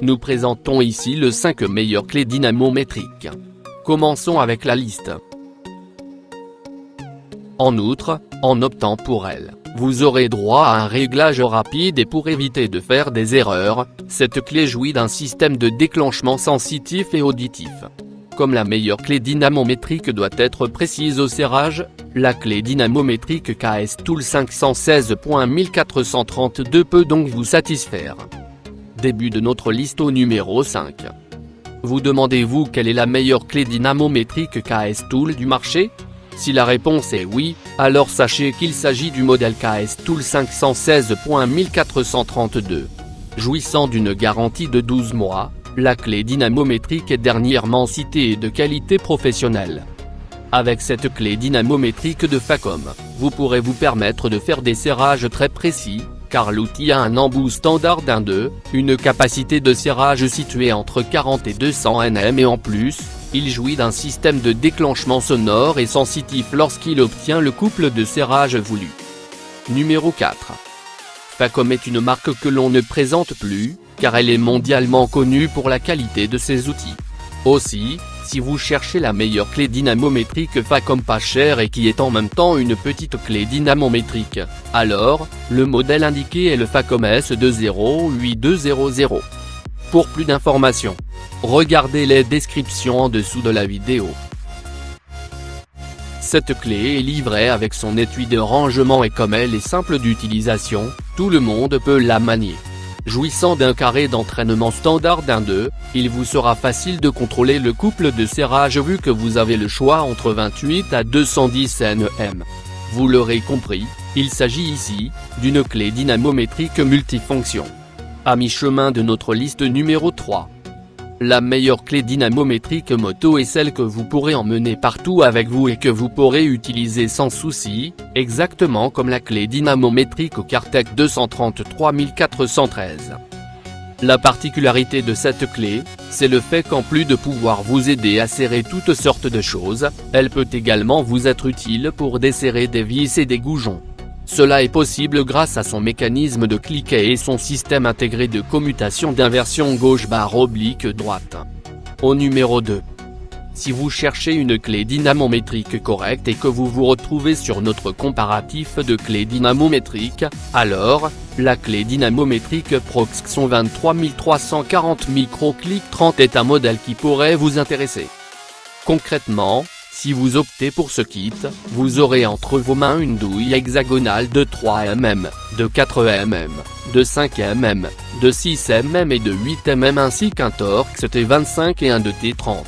Nous présentons ici les 5 meilleures clés dynamométriques. Commençons avec la liste. En outre, en optant pour elle, vous aurez droit à un réglage rapide et pour éviter de faire des erreurs, cette clé jouit d'un système de déclenchement sensitif et auditif. Comme la meilleure clé dynamométrique doit être précise au serrage, la clé dynamométrique KS Tool 516.1432 peut donc vous satisfaire. Début de notre liste au numéro 5. Vous demandez-vous quelle est la meilleure clé dynamométrique KS Tool du marché? Si la réponse est oui, alors sachez qu'il s'agit du modèle KS Tool 516.1432. Jouissant d'une garantie de 12 mois, la clé dynamométrique est dernièrement citée et de qualité professionnelle. Avec cette clé dynamométrique de Facom, vous pourrez vous permettre de faire des serrages très précis, car l'outil a un embout standard d'1/2, une capacité de serrage située entre 40 et 200 Nm et en plus, il jouit d'un système de déclenchement sonore et sensitif lorsqu'il obtient le couple de serrage voulu. Numéro 4. Facom est une marque que l'on ne présente plus, car elle est mondialement connue pour la qualité de ses outils. Aussi, si vous cherchez la meilleure clé dynamométrique Facom pas chère et qui est en même temps une petite clé dynamométrique, alors, le modèle indiqué est le Facom S208200. Pour plus d'informations, regardez les descriptions en dessous de la vidéo. Cette clé est livrée avec son étui de rangement et comme elle est simple d'utilisation, tout le monde peut la manier. Jouissant d'un carré d'entraînement standard d'1/2, il vous sera facile de contrôler le couple de serrage vu que vous avez le choix entre 28 à 210 Nm. Vous l'aurez compris, il s'agit ici d'une clé dynamométrique multifonction. À mi-chemin de notre liste numéro 3. La meilleure clé dynamométrique moto est celle que vous pourrez emmener partout avec vous et que vous pourrez utiliser sans souci, exactement comme la clé dynamométrique Cartec 233413. La particularité de cette clé, c'est le fait qu'en plus de pouvoir vous aider à serrer toutes sortes de choses, elle peut également vous être utile pour desserrer des vis et des goujons. Cela est possible grâce à son mécanisme de cliquet et son système intégré de commutation d'inversion gauche/droite. Au numéro 2. Si vous cherchez une clé dynamométrique correcte et que vous vous retrouvez sur notre comparatif de clés dynamométriques, alors, la clé dynamométrique Proxxon 23340 Microclick 30 est un modèle qui pourrait vous intéresser. Concrètement, si vous optez pour ce kit, vous aurez entre vos mains une douille hexagonale de 3 mm, de 4 mm, de 5 mm, de 6 mm et de 8 mm ainsi qu'un Torx T25 et un de T30.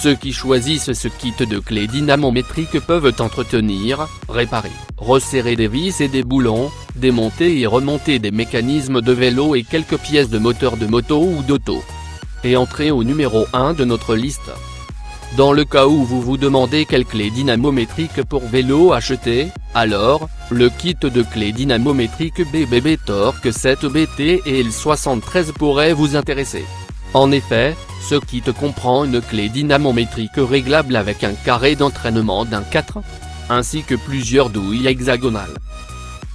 Ceux qui choisissent ce kit de clés dynamométriques peuvent entretenir, réparer, resserrer des vis et des boulons, démonter et remonter des mécanismes de vélo et quelques pièces de moteur de moto ou d'auto. Et entrer au numéro 1 de notre liste. Dans le cas où vous vous demandez quelle clé dynamométrique pour vélo acheter, alors, le kit de clés dynamométriques BBB Torx 7BT et L73 pourrait vous intéresser. En effet, ce kit comprend une clé dynamométrique réglable avec un carré d'entraînement d'un 4, ainsi que plusieurs douilles hexagonales.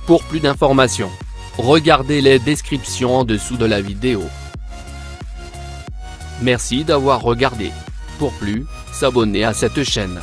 Pour plus d'informations, regardez les descriptions en dessous de la vidéo. Merci d'avoir regardé. Pour plus, s'abonner à cette chaîne.